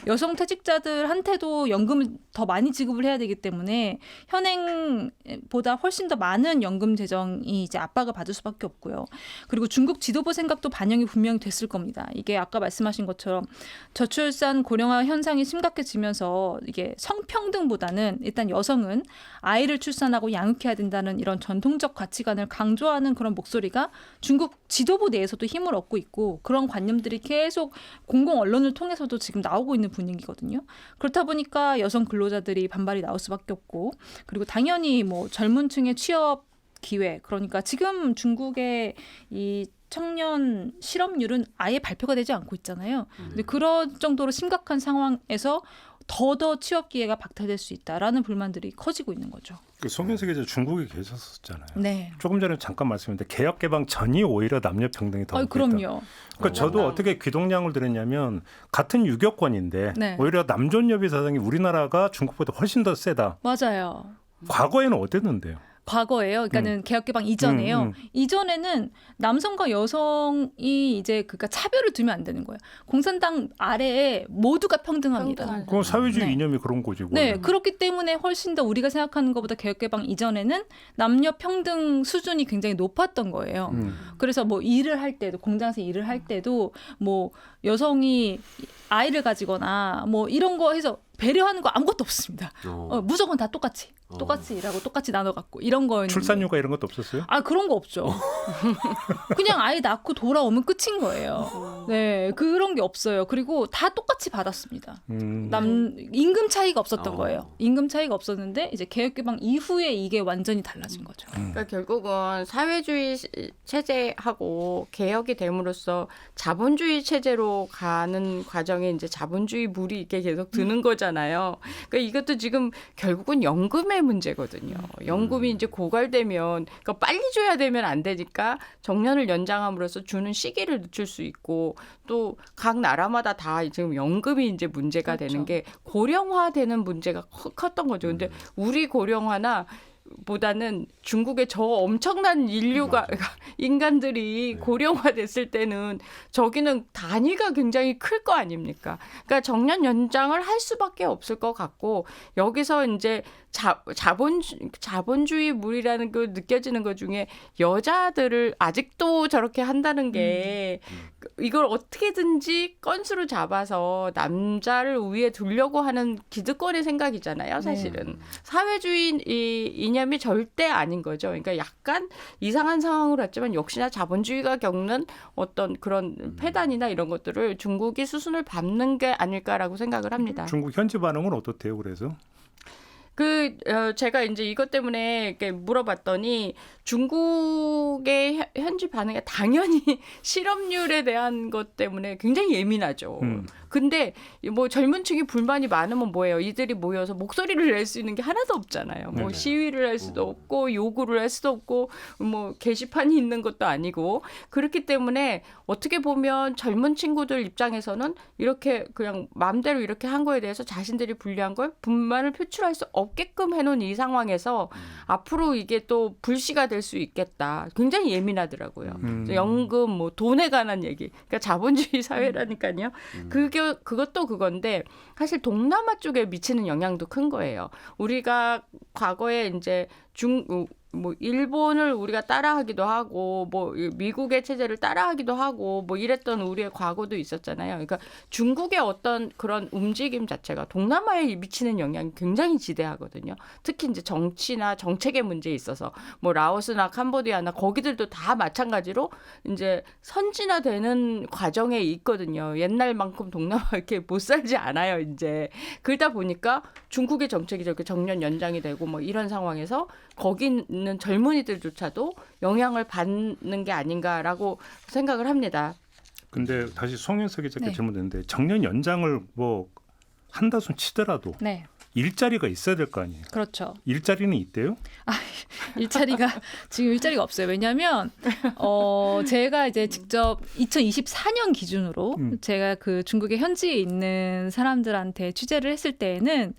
여성 퇴직자들한테도 연금을 더 많이 지급을 해야 되기 때문에 현행보다 훨씬 더 많은 연금 재정이 이제 압박을 받을 수밖에 없고요. 그리고 중국 지도부 생각도 반영이 분명히 됐을 겁니다. 이게 아까 말씀하신 것처럼 저출산 고령 현상이 심각해지면서 이게 성평등보다는 일단 여성은 아이를 출산하고 양육해야 된다는 이런 전통적 가치관을 강조하는 그런 목소리가 중국 지도부 내에서도 힘을 얻고 있고 그런 관념들이 계속 공공 언론을 통해서도 지금 나오고 있는 분위기거든요. 그렇다 보니까 여성 근로자들이 반발이 나올 수밖에 없고 그리고 당연히 뭐 젊은 층의 취업 기회 그러니까 지금 중국의 이 청년 실업률은 아예 발표가 되지 않고 있잖아요. 근데 그런 정도로 심각한 상황에서 더 취업 기회가 박탈될 수 있다라는 불만들이 커지고 있는 거죠. 송윤숙 기자 중국에 계셨었잖아요. 네. 조금 전에 잠깐 말씀드렸는데 개혁 개방 전이 오히려 남녀 평등이 더 높다. 그럼요. 그러니까 저도 어떻게 귀동량을 들었냐면 같은 유교권인데 네. 오히려 남존여비 사상이 우리나라가 중국보다 훨씬 더 세다. 맞아요. 과거에는 어땠는데요? 과거예요. 그러니까는 개혁개방 이전에요. 이전에는 남성과 여성이 이제 그러니까 차별을 두면 안 되는 거예요. 공산당 아래에 모두가 평등합니다. 그건 사회주의 네. 이념이 그런 거지. 네, 그렇기 때문에 훨씬 더 우리가 생각하는 것보다 개혁개방 이전에는 남녀 평등 수준이 굉장히 높았던 거예요. 그래서 뭐 일을 할 때도 공장에서 일을 할 때도 뭐 여성이 아이를 가지거나 뭐 이런 거 해서 배려하는 거 아무것도 없습니다. 무조건 다 똑같이 일하고 똑같이 나눠 갖고 이런 거였는데 출산휴가 이런 것도 없었어요? 아 그런 거 없죠. 그냥 아이 낳고 돌아오면 끝인 거예요. 네, 그런 게 없어요. 그리고 다 똑같이 받았습니다. 임금 차이가 없었던 거예요. 임금 차이가 없었는데 이제 개혁개방 이후에 이게 완전히 달라진 거죠. 그러니까 결국은 사회주의 체제하고 개혁이 됨으로써 자본주의 체제로 가는 과정에 이제 자본주의 물이 이렇게 계속 드는 거잖아요. 그러니까 이것도 지금 결국은 연금의 문제거든요. 연금이 이제 고갈되면 그러니까 빨리 줘야 되면 안 되니까 정년을 연장함으로써 주는 시기를 늦출 수 있고 또 각 나라마다 다 지금 연금이 이제 문제가 그렇죠. 되는 게 고령화되는 문제가 컸던 거죠. 근데 우리 고령화나 보다는 중국의 저 엄청난 인류가 인간들이 고령화됐을 때는 저기는 단위가 굉장히 클 거 아닙니까? 그러니까 정년 연장을 할 수밖에 없을 것 같고 여기서 이제 자본주의 물이라는 그 느껴지는 것 중에 여자들을 아직도 저렇게 한다는 게 이걸 어떻게든지 건수로 잡아서 남자를 위에 두려고 하는 기득권의 생각이잖아요, 사실은. 네. 사회주의 이념이 절대 아닌 거죠. 그러니까 약간 이상한 상황으로 왔지만 역시나 자본주의가 겪는 어떤 그런 폐단이나 이런 것들을 중국이 수순을 밟는 게 아닐까라고 생각을 합니다. 중국 현지 반응은 어떻대요? 그래서? 제가 이제 이것 때문에 이렇게 물어봤더니 중국의 현지 반응이 당연히 실업률에 대한 것 때문에 굉장히 예민하죠. 근데 뭐 젊은 층이 불만이 많으면 뭐예요? 이들이 모여서 목소리를 낼 수 있는 게 하나도 없잖아요. 뭐 네네. 시위를 할 수도 없고 요구를 할 수도 없고 뭐 게시판이 있는 것도 아니고 그렇기 때문에 어떻게 보면 젊은 친구들 입장에서는 이렇게 그냥 마음대로 이렇게 한 거에 대해서 자신들이 불리한 걸 불만을 표출할 수 없게끔 해놓은 이 상황에서 앞으로 이게 또 불씨가 될 수 있겠다. 굉장히 예민하더라고요. 연금, 뭐 돈에 관한 얘기. 그러니까 자본주의 사회라니까요. 그것도 그건데 사실 동남아 쪽에 미치는 영향도 큰 거예요. 우리가 과거에 이제 뭐 일본을 우리가 따라하기도 하고 뭐 미국의 체제를 따라하기도 하고 뭐 이랬던 우리의 과거도 있었잖아요. 그러니까 중국의 어떤 그런 움직임 자체가 동남아에 미치는 영향이 굉장히 지대하거든요. 특히 이제 정치나 정책의 문제에 있어서 뭐 라오스나 캄보디아나 거기들도 다 마찬가지로 이제 선진화되는 과정에 있거든요. 옛날만큼 동남아 이렇게 못 살지 않아요. 이제 그러다 보니까 중국의 정책이 저렇게 정년 연장이 되고 뭐 이런 상황에서 거기 있는 젊은이들조차도 영향을 받는 게 아닌가라고 생각을 합니다. 근데 다시 송윤석 기자께 네. 질문드는데 정년 연장을 뭐 한다 손 치더라도 네, 일자리가 있어야 될 거 아니에요. 그렇죠. 일자리는 있대요? 지금 일자리가 없어요. 왜냐하면 제가 이제 직접 2024년 기준으로 제가 그 중국의 현지에 있는 사람들한테 취재를 했을 때에는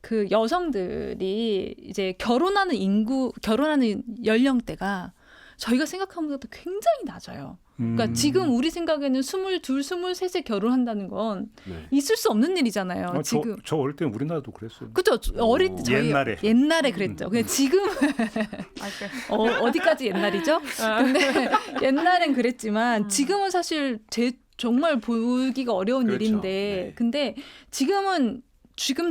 그 여성들이 이제 결혼하는 연령대가 저희가 생각한 것보다 굉장히 낮아요. 그러니까 지금 우리 생각에는 22, 23에 결혼한다는 건 네. 있을 수 없는 일이잖아요. 지금. 저 어릴 때 우리나라도 그랬어요. 그죠? 어릴 때 저희 옛날에 그랬죠. 근데 지금 어디까지 옛날이죠? 근데 옛날엔 그랬지만 지금은 사실 정말 보기가 어려운 그렇죠. 일인데 네. 근데 지금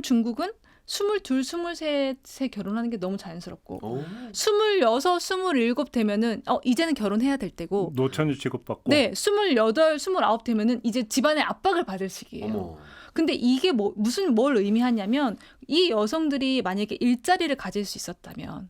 중국은 22, 23세 결혼하는 게 너무 자연스럽고 오. 26, 27 되면은 이제는 결혼해야 될 때고 노처녀 취급받고. 네, 28, 29 되면은 이제 집안의 압박을 받을 시기예요. 어머. 근데 이게 뭘 의미하냐면 이 여성들이 만약에 일자리를 가질 수 있었다면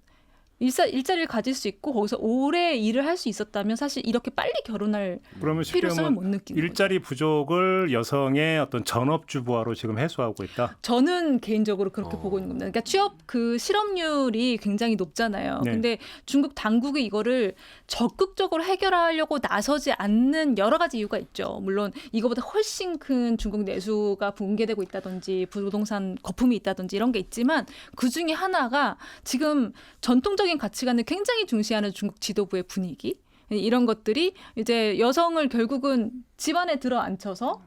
일자리를 가질 수 있고 거기서 오래 일을 할 수 있었다면 사실 이렇게 빨리 결혼할 그러면 쉽게 필요성을 못 하면 느끼는 거죠. 일자리 부족을 여성의 어떤 전업주부화로 지금 해소하고 있다. 저는 개인적으로 그렇게 보고 있는 겁니다. 그러니까 취업 그 실업률이 굉장히 높잖아요. 네. 근데 중국 당국이 이거를 적극적으로 해결하려고 나서지 않는 여러 가지 이유가 있죠. 물론 이거보다 훨씬 큰 중국 내수가 붕괴되고 있다든지 부동산 거품이 있다든지 이런 게 있지만 그 중에 하나가 지금 전통적인 가치관을 굉장히 중시하는 중국 지도부의 분위기 이런 것들이 이제 여성을 결국은 집안에 들어 앉혀서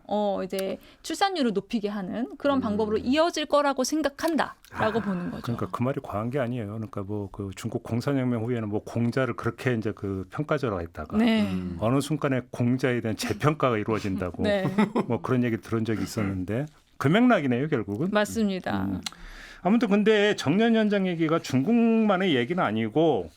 이제 출산율을 높이게 하는 그런 방법으로 이어질 거라고 생각한다라고 보는 거죠. 그러니까 그 말이 과한 게 아니에요. 그러니까 뭐 그 중국 공산혁명 후에는 뭐 공자를 그렇게 이제 그 평가절하 했다가 네. 어느 순간에 공자에 대한 재평가가 이루어진다고 네. 뭐 그런 얘기 들은 적이 있었는데 그 맥락이네요, 결국은. 맞습니다. 아무튼 근데 정년 연장 얘기가 중국만의 얘기는 아니고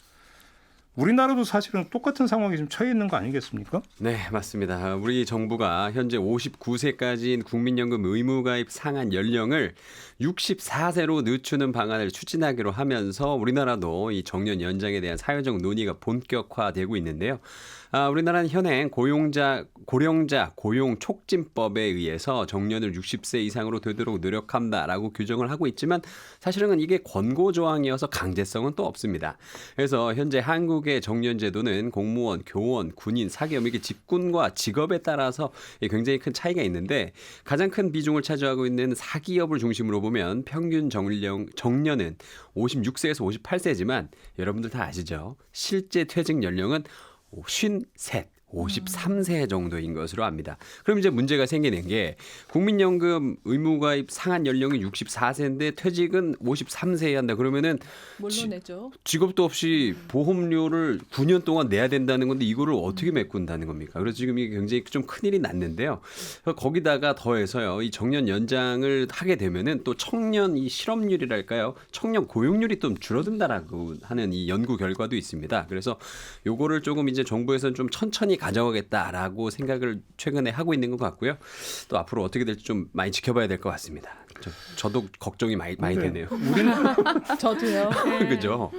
우리나라도 사실은 똑같은 상황에 좀 처해 있는 거 아니겠습니까? 네, 맞습니다. 우리 정부가 현재 59세까지인 국민연금 의무가입 상한 연령을 64세로 늦추는 방안을 추진하기로 하면서 우리나라도 이 정년 연장에 대한 사회적 논의가 본격화되고 있는데요. 우리나라는 현행 고령자 고용 촉진법에 의해서 정년을 60세 이상으로 되도록 노력한다라고 규정을 하고 있지만 사실은 이게 권고 조항이어서 강제성은 또 없습니다. 그래서 현재 한국의 정년 제도는 공무원, 교원, 군인, 사기업 이게 직군과 직업에 따라서 굉장히 큰 차이가 있는데 가장 큰 비중을 차지하고 있는 사기업을 중심으로 보면 평균 정년은 56세에서 58세지만 여러분들 다 아시죠? 실제 퇴직 연령은 53, 53세 정도인 것으로 압니다. 그럼 이제 문제가 생기는 게 국민연금 의무가입 상한 연령이 64세인데 퇴직은 53세에 한다. 그러면은 뭘로 내죠? 직업도 없이 보험료를 9년 동안 내야 된다는 건데 이거를 어떻게 메꾼다는 겁니까? 그래서 지금 이게 굉장히 좀 큰일이 났는데요. 거기다가 더해서요. 이 정년 연장을 하게 되면은 또 청년 이 실업률이랄까요? 청년 고용률이 좀 줄어든다라고 하는 이 연구 결과도 있습니다. 그래서 요거를 조금 이제 정부에서는 좀 천천히 가져가겠다라고 생각을 최근에 하고 있는 것 같고요. 또 앞으로 어떻게 될지 좀 많이 지켜봐야 될 것 같습니다. 저도 걱정이 많이 되네요. 저도요. 그죠?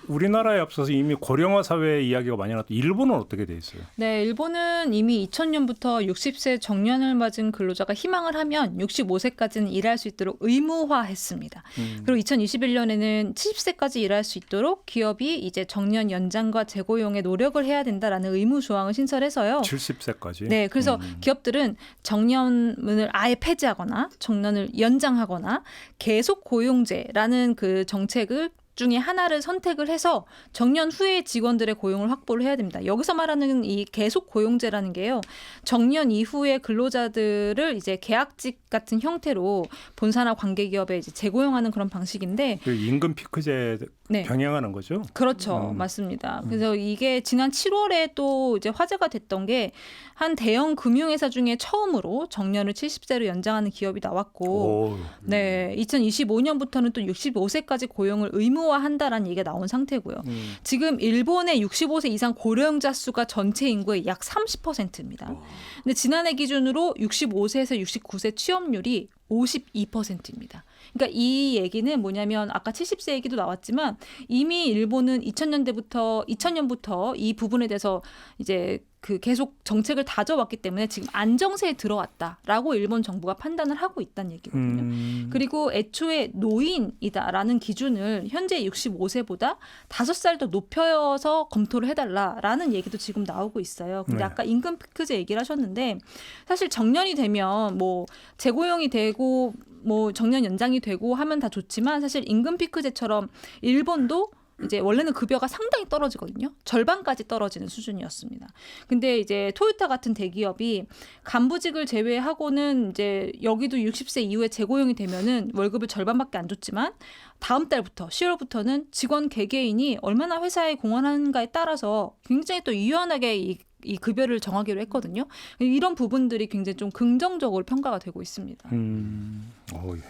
우리나라에 앞서서 이미 고령화 사회 이야기가 많이 나왔던 일본은 어떻게 돼 있어요? 네, 일본은 이미 2000년부터 60세 정년을 맞은 근로자가 희망을 하면 65세까지는 일할 수 있도록 의무화했습니다. 그리고 2021년에는 70세까지 일할 수 있도록 기업이 이제 정년 연장과 재고용에 노력을 해야 된다라는 의무 조항을 신설해서요. 70세까지. 네, 그래서 기업들은 정년을 아예 폐지하거나 정년을 연장하거나 계속 고용제라는 그 정책을 중에 하나를 선택을 해서 정년 후에 직원들의 고용을 확보를 해야 됩니다. 여기서 말하는 이 계속 고용제라는 게요. 정년 이후에 근로자들을 이제 계약직 같은 형태로 본사나 관계기업에 이제 재고용하는 그런 방식인데 그 임금 피크제 네. 병행하는 거죠? 그렇죠. 맞습니다. 그래서 이게 지난 7월에 또 이제 화제가 됐던 게 한 대형 금융회사 중에 처음으로 정년을 70세로 연장하는 기업이 나왔고 오. 네, 2025년부터는 또 65세까지 고용을 의무화한다라는 얘기가 나온 상태고요. 지금 일본의 65세 이상 고령자 수가 전체 인구의 약 30%입니다. 근데 지난해 기준으로 65세에서 69세 취업률이 52%입니다. 그러니까 이 얘기는 뭐냐면 아까 70세 얘기도 나왔지만 이미 일본은 2000년부터 이 부분에 대해서 이제 그 계속 정책을 다져왔기 때문에 지금 안정세에 들어왔다라고 일본 정부가 판단을 하고 있다는 얘기거든요. 그리고 애초에 노인이다라는 기준을 현재 65세보다 5살 더 높여서 검토를 해달라라는 얘기도 지금 나오고 있어요. 근데 네. 아까 임금 피크제 얘기를 하셨는데 사실 정년이 되면 뭐 재고용이 되고 뭐 정년 연장이 되고 하면 다 좋지만 사실 임금 피크제처럼 일본도 이제 원래는 급여가 상당히 떨어지거든요. 절반까지 떨어지는 수준이었습니다. 근데 이제 토요타 같은 대기업이 간부직을 제외하고는 이제 여기도 60세 이후에 재고용이 되면은 월급을 절반밖에 안 줬지만 다음 달부터 10월부터는 직원 개개인이 얼마나 회사에 공헌하는가에 따라서 굉장히 또 유연하게 이 급여를 정하기로 했거든요. 이런 부분들이 굉장히 좀 긍정적으로 평가가 되고 있습니다.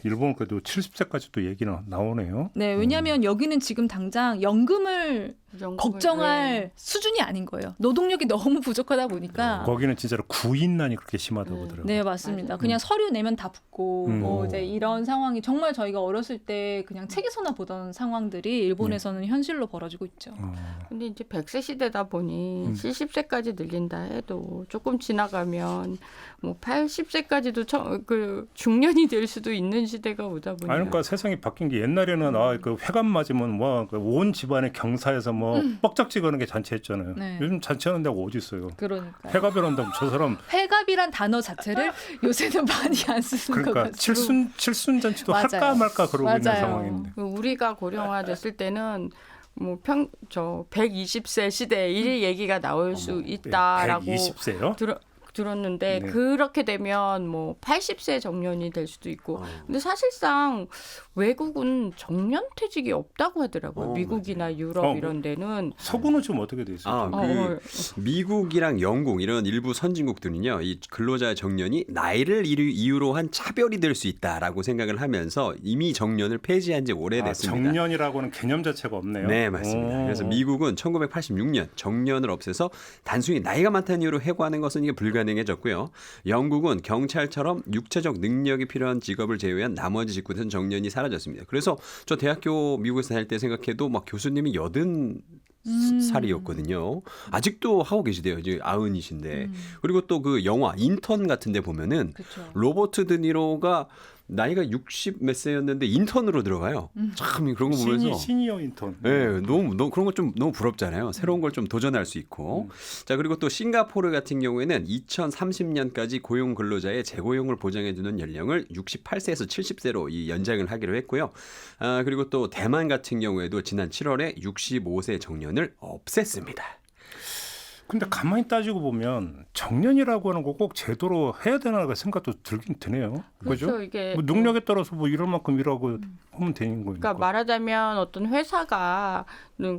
일본은 그래도 70세까지 또 얘기는 나오네요. 네, 왜냐하면 여기는 지금 당장 연금을 걱정할 네. 수준이 아닌 거예요. 노동력이 너무 부족하다 보니까. 거기는 진짜로 구인난이 그렇게 심하다고 하더라고요. 네, 맞습니다. 그냥 서류 내면 다 붙고 뭐 이제 이런 상황이 정말 저희가 어렸을 때 그냥 책에서나 보던 상황들이 일본에서는 현실로 벌어지고 있죠. 근데 이제 100세 시대다 보니 70세까지 늘린다 해도 조금 지나가면 뭐 80세까지도 그 중년이 될 수도 있는 시대가 오다 보니. 아니, 그러니까 세상이 바뀐 게 옛날에는 그 회감 맞으면 뭐 온 집안의 경사에서 뭐 뻑적지거는 게 잔치했잖아요. 네. 요즘 잔치하는 데가 어디 있어요? 그러니까 회갑을 한다면 저 사람 회갑이란 단어 자체를 요새는 많이 안 쓰는 것 그러니까 같아요. 칠순 잔치도 맞아요. 할까 말까 그러고 있는 맞아요. 상황인데. 우리가 고령화 됐을 때는 뭐 120세 시대 이 얘기가 나올 수 있다라고 120세요? 들었는데 네. 그렇게 되면 뭐 80세 정년이 될 수도 있고 근데 사실상 외국은 정년퇴직이 없다고 하더라고요. 미국이나 유럽 이런 데는. 서구는 좀 어떻게 돼 있어요? 미국이랑 영국 이런 일부 선진국들은요, 이 근로자의 정년이 나이를 이유로 한 차별이 될 수 있다라고 생각을 하면서 이미 정년을 폐지한 지 오래됐습니다. 정년이라고는 개념 자체가 없네요. 네, 맞습니다. 그래서 미국은 1986년 정년을 없애서 단순히 나이가 많다는 이유로 해고하는 것은 이게 불가능해졌고요. 영국은 경찰처럼 육체적 능력이 필요한 직업을 제외한 나머지 직군에서는 정년이 사라졌습니다. 그래서 저 대학교 미국에서 다닐 때 생각해도 막 교수님이 80살이었거든요. 아직도 하고 계시대요. 이제 90이신데. 그리고 또 그 영화 인턴 같은 데 보면은 그쵸. 로버트 드니로가 나이가 60 몇 세였는데 인턴으로 들어가요. 참 그런 거 보면서 시니어 인턴. 네, 너무 그런 거 좀 너무 부럽잖아요. 새로운 걸 좀 도전할 수 있고. 자, 그리고 또 싱가포르 같은 경우에는 2030년까지 고용 근로자의 재고용을 보장해주는 연령을 68세에서 70세로 이 연장을 하기로 했고요. 그리고 또 대만 같은 경우에도 지난 7월에 65세 정년을 없앴습니다. 근데 가만히 따지고 보면 정년이라고 하는 거 꼭 제도로 해야 되나 생각도 들긴 드네요. 그렇죠. 그죠? 이게 뭐 능력에 따라서 뭐 이럴 만큼 일하고 하면 되는 거니까. 그러니까 말하자면 어떤 회사가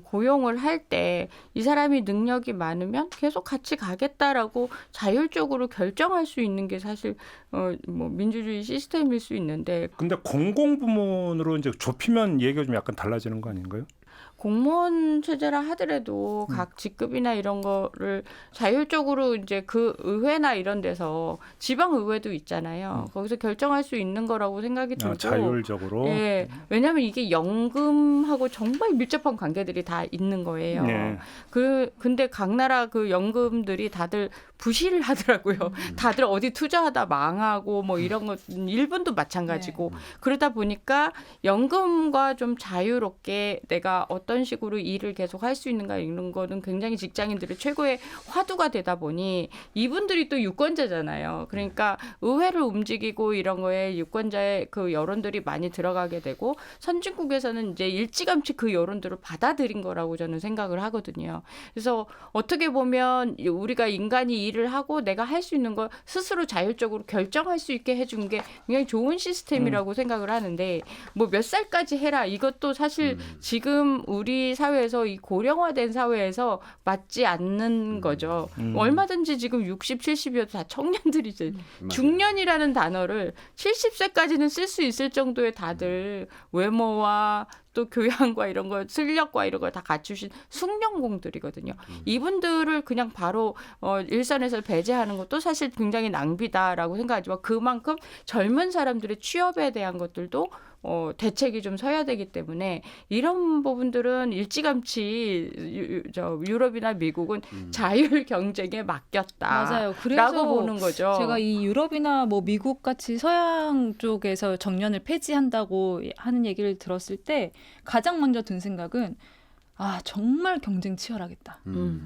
고용을 할 때 이 사람이 능력이 많으면 계속 같이 가겠다라고 자율적으로 결정할 수 있는 게 사실 뭐 민주주의 시스템일 수 있는데. 근데 공공부문으로 이제 좁히면 얘기가 좀 약간 달라지는 거 아닌가요? 공무원 체제라 하더라도 각 직급이나 이런 거를 자율적으로 이제 그 의회나 이런 데서 지방 의회도 있잖아요. 거기서 결정할 수 있는 거라고 생각이 들고 자율적으로. 예, 왜냐하면 이게 연금하고 정말 밀접한 관계들이 다 있는 거예요. 네. 근데 각 나라 그 연금들이 다들 부실을 하더라고요. 다들 어디 투자하다 망하고 뭐 이런 거 일본도 마찬가지고 그러다 보니까 연금과 좀 자유롭게 내가 어떤 식으로 일을 계속 할 수 있는가 이런 거는 굉장히 직장인들의 최고의 화두가 되다 보니 이분들이 또 유권자잖아요. 그러니까 의회를 움직이고 이런 거에 유권자의 그 여론들이 많이 들어가게 되고 선진국에서는 이제 일찌감치 그 여론들을 받아들인 거라고 저는 생각을 하거든요. 그래서 어떻게 보면 우리가 인간이 일을 하고 내가 할 수 있는 걸 스스로 자율적으로 결정할 수 있게 해준 게 굉장히 좋은 시스템이라고 생각을 하는데 뭐 몇 살까지 해라 이것도 사실 지금 우리 사회에서 이 고령화된 사회에서 맞지 않는 거죠. 얼마든지 지금 60, 70이어도 다 청년들이지. 중년이라는 단어를 70세까지는 쓸 수 있을 정도의 다들 외모와 또 교양과 이런 거 실력과 이런 걸 다 갖추신 숙련공들이거든요. 이분들을 그냥 바로 일선에서 배제하는 것도 사실 굉장히 낭비다라고 생각하지만 그만큼 젊은 사람들의 취업에 대한 것들도 대책이 좀 서야 되기 때문에 이런 부분들은 일찌감치 유럽이나 미국은 자율 경쟁에 맡겼다. 맞아요. 그래서 라고 보는 거죠. 제가 이 유럽이나 뭐 미국 같이 서양 쪽에서 정년을 폐지한다고 하는 얘기를 들었을 때 가장 먼저 든 생각은 정말 경쟁 치열하겠다.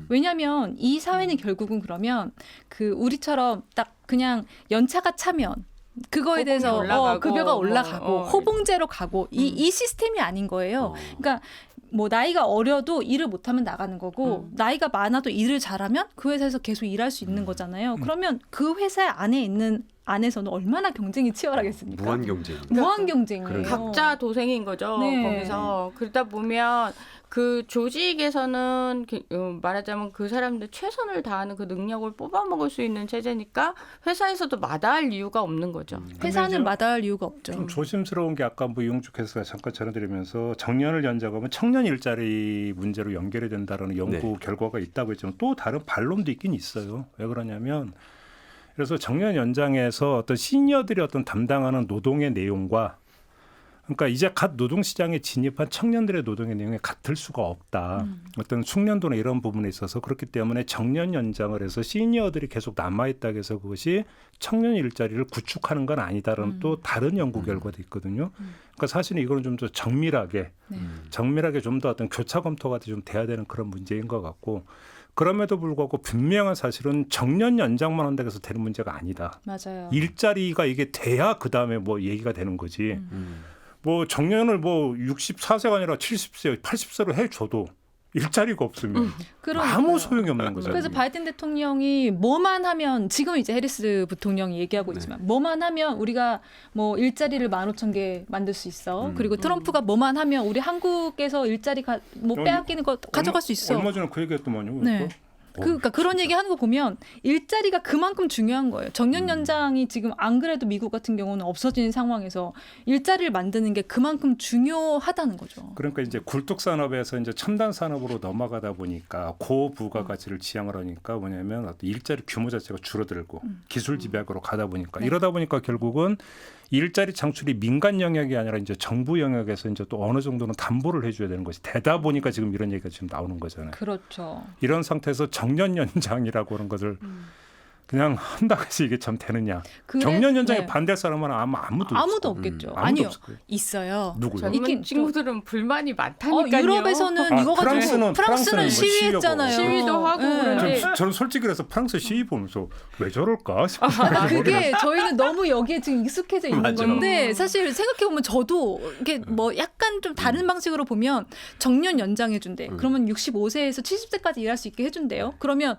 왜냐하면 이 사회는 결국은 그러면 그 우리처럼 딱 그냥 연차가 차면 그거에 대해서 올라가고, 급여가 올라가고 호봉제로 가고 이 시스템이 아닌 거예요. 그러니까 뭐 나이가 어려도 일을 못하면 나가는 거고 나이가 많아도 일을 잘하면 그 회사에서 계속 일할 수 있는 거잖아요. 그러면 그 회사 안에 있는 안에서는 얼마나 경쟁이 치열하겠습니까? 무한 경쟁. 무한 경쟁이에요. 각자 도생인 거죠. 네. 거기서 그러다 보면 그 조직에서는 말하자면 그 사람들 최선을 다하는 그 능력을 뽑아먹을 수 있는 체제니까 회사에서도 마다할 이유가 없는 거죠. 회사는 마다할 이유가 없죠. 좀 조심스러운 게 아까 뭐 이용주 캐스가 잠깐 전해드리면서 정년을 연장하면 청년 일자리 문제로 연결이 된다라는 연구 결과가 있다고 했지만 또 다른 반론도 있긴 있어요. 왜 그러냐면 그래서 정년 연장에서 어떤 시니어들이 어떤 담당하는 노동의 내용과 그러니까 이제 갓 노동시장에 진입한 청년들의 노동의 내용이 같을 수가 없다. 어떤 숙련도나 이런 부분에 있어서 그렇기 때문에 정년 연장을 해서 시니어들이 계속 남아있다고 해서 그것이 청년 일자리를 구축하는 건 아니다라는 또 다른 연구 결과도 있거든요. 그러니까 사실은 이거는 좀 더 정밀하게 좀 더 어떤 교차 검토가 좀 돼야 되는 그런 문제인 것 같고 그럼에도 불구하고 분명한 사실은 정년 연장만 한다고 해서 되는 문제가 아니다. 맞아요. 일자리가 이게 돼야 그다음에 뭐 얘기가 되는 거지. 뭐 정년을 뭐 64세가 아니라 70세, 80세로 해줘도 일자리가 없으면 아무 소용이 없는 거잖아요. 그래서 바이든 대통령이 뭐만 하면 지금 이제 해리스 부통령이 얘기하고 있지만 뭐만 하면 우리가 뭐 일자리를 15,000개 만들 수 있어. 그리고 트럼프가 뭐만 하면 우리 한국에서 일자리 뭐 빼앗기는 거 가져갈 수 있어. 얼마 전에 그 얘기했더만요. 네. 그러니까 그런 진짜. 얘기 하는 거 보면 일자리가 그만큼 중요한 거예요. 정년 연장이 지금 안 그래도 미국 같은 경우는 없어지는 상황에서 일자리를 만드는 게 그만큼 중요하다는 거죠. 그러니까 이제 굴뚝 산업에서 이제 첨단 산업으로 넘어가다 보니까 고부가가치를 지향을 하니까 뭐냐면 어떤 일자리 규모 자체가 줄어들고 기술 집약으로 가다 보니까 이러다 보니까 결국은 일자리 창출이 민간 영역이 아니라 이제 정부 영역에서 이제 또 어느 정도는 담보를 해줘야 되는 것이 되다 보니까 지금 이런 얘기가 지금 나오는 거잖아요. 그렇죠. 이런 상태에서 정년 연장이라고 하는 것을 그냥 한다고 해서 이게 참 되느냐. 정년 연장에 반대할 사람은 아마 아무도 없겠죠. 아무도 아니요. 없을 거예요. 있어요. 누구요? 젊은 친구들은 불만이 많다니까요. 유럽에서는 이거 가지고 프랑스는 뭐 시위했잖아요. 시위도 하고 그런데 저는 솔직히 그래서 프랑스 시위 보면서 왜 저럴까 싶어요. 그게 저희는 너무 여기에 지금 익숙해져 있는 맞아. 건데 사실 생각해 보면 저도 이게 뭐 약간 좀 다른 방식으로 보면 정년 연장해 준대. 그러면 65세에서 70세까지 일할 수 있게 해준대요. 그러면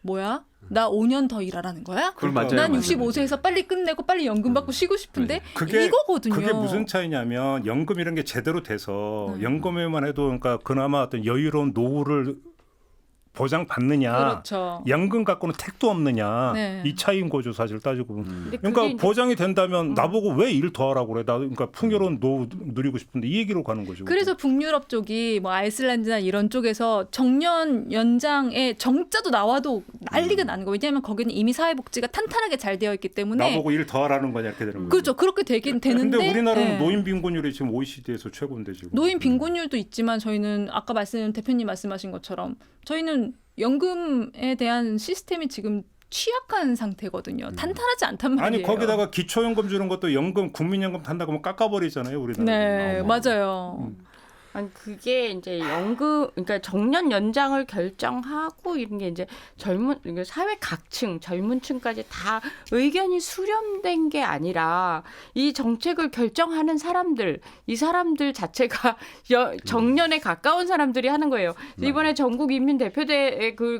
뭐야? 나 5년 더 일하라는 거야? 그걸 맞아요. 난 65세에서 빨리 끝내고 빨리 연금 받고 쉬고 싶은데 이거거든요. 그게 무슨 차이냐면 연금 이런 게 제대로 돼서 연금에만 해도 그러니까 그나마 어떤 여유로운 노후를 보장 받느냐, 그렇죠. 연금 갖고는 택도 없느냐, 네. 이 차이인 거죠 사실 따지고 보면. 근데 그러니까 그게 이제 보장이 된다면 나보고 왜 일 더 하라고 그래? 나 그러니까 풍요로운 노후 누리고 싶은데 이 얘기로 가는 거죠. 그래서 북유럽 쪽이 뭐 아이슬란드나 이런 쪽에서 정년 연장의 정자도 나와도 난리가 나는 거예요. 왜냐하면 거기는 이미 사회복지가 탄탄하게 잘 되어 있기 때문에 나보고 일 더 하라는 거냐 이렇게 되는 거죠. 그렇죠. 그렇게 되긴 되는데 근데 우리나라는 네. 노인 빈곤율이 지금 OECD에서 최고인데 지금. 노인 빈곤율도 있지만 저희는 아까 대표님 말씀하신 것처럼 저희는 연금에 대한 시스템이 지금 취약한 상태거든요. 탄탄하지 않단 말이에요. 아니 거기다가 기초연금 주는 것도 연금 국민연금 탄다고 하면 깎아버리잖아요 우리나라. 네, 맞아요. 아니 그게 이제 연금 그러니까 정년 연장을 결정하고 이런 게 이제 이게 사회 각층 젊은층까지 다 의견이 수렴된 게 아니라 이 정책을 결정하는 사람들 이 사람들 자체가 정년에 가까운 사람들이 하는 거예요. 이번에 전국 인민 대표대 그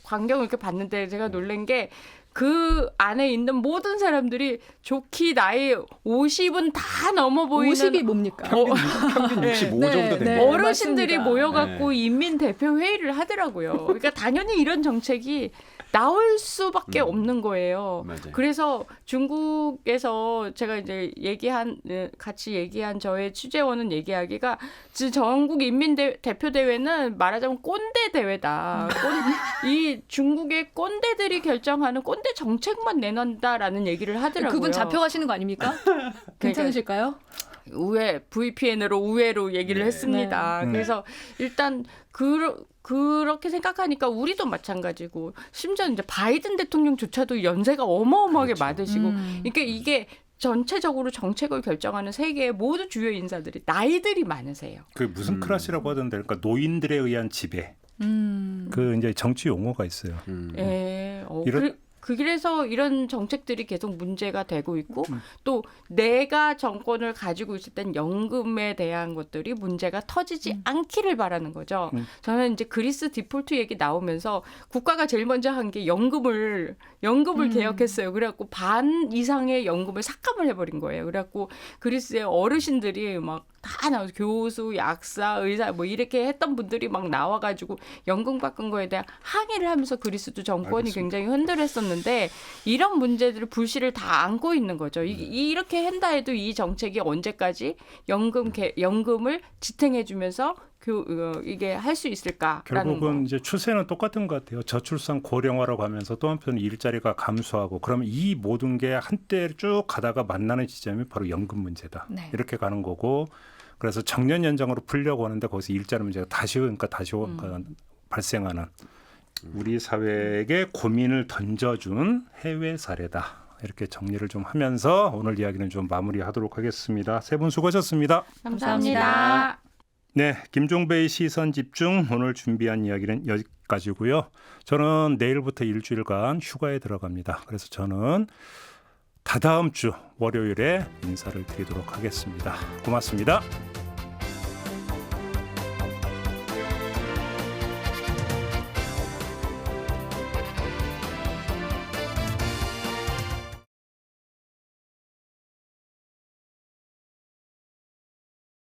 광경을 이렇게 봤는데 제가 놀란 게 그 안에 있는 모든 사람들이 좋기 나이 50은 다 넘어 보이는 50이 뭡니까? 평균 65 네, 정도 됩니다. 네. 어르신들이 맞습니다. 모여갖고 인민 대표 회의를 하더라고요. 그러니까 당연히 이런 정책이 나올 수밖에 없는 거예요. 맞아요. 그래서 중국에서 제가 이제 같이 얘기한 저의 취재원은 얘기하기가 전국 인민 대표 대회는 말하자면 꼰대 대회다. 이 중국의 꼰대들이 결정하는 꼰대 정책만 내놓는다라는 얘기를 하더라고요. 그분 잡혀가시는 거 아닙니까? 괜찮으실까요? VPN으로 우회로 얘기를 했습니다. 그래서 일단 그렇게 생각하니까 우리도 마찬가지고 심지어 이제 바이든 대통령조차도 연세가 어마어마하게 많으시고 그러니까 이게 전체적으로 정책을 결정하는 세계의 모든 주요 인사들이 나이들이 많으세요. 그 무슨 클래스라고 하던데 그러니까 노인들에 의한 지배. 그 이제 정치 용어가 있어요. 예. 이런- 그래서 이런 정책들이 계속 문제가 되고 있고 또 내가 정권을 가지고 있을 땐 연금에 대한 것들이 문제가 터지지 않기를 바라는 거죠. 저는 이제 그리스 디폴트 얘기 나오면서 국가가 제일 먼저 한 게 연금을 개혁했어요. 그래갖고 반 이상의 연금을 삭감을 해버린 거예요. 그래갖고 그리스의 어르신들이 막 다 나와서 교수, 약사, 의사 뭐 이렇게 했던 분들이 막 나와가지고 연금 바꾼 거에 대한 항의를 하면서 그리스도 정권이 알겠습니다. 굉장히 흔들했었는데 이런 문제들을 불씨를 다 안고 있는 거죠. 이렇게 한다 해도 이 정책이 언제까지 연금을 지탱해주면서 이게 할 수 있을까라는 결국은 거. 이제 추세는 똑같은 것 같아요. 저출산 고령화라고 하면서 또 한편 일자리가 감소하고 그러면 이 모든 게 한때 쭉 가다가 만나는 지점이 바로 연금 문제다. 네. 이렇게 가는 거고 그래서 정년 연장으로 풀려고 하는데 거기서 일자리 문제가 다시 발생하는 우리 사회에게 고민을 던져준 해외 사례다. 이렇게 정리를 좀 하면서 오늘 이야기는 좀 마무리하도록 하겠습니다. 세 분 수고하셨습니다. 감사합니다. 네, 김종배의 시선 집중 오늘 준비한 이야기는 여기까지고요. 저는 내일부터 일주일간 휴가에 들어갑니다. 그래서 저는 다다음 주 월요일에 인사를 드리도록 하겠습니다. 고맙습니다.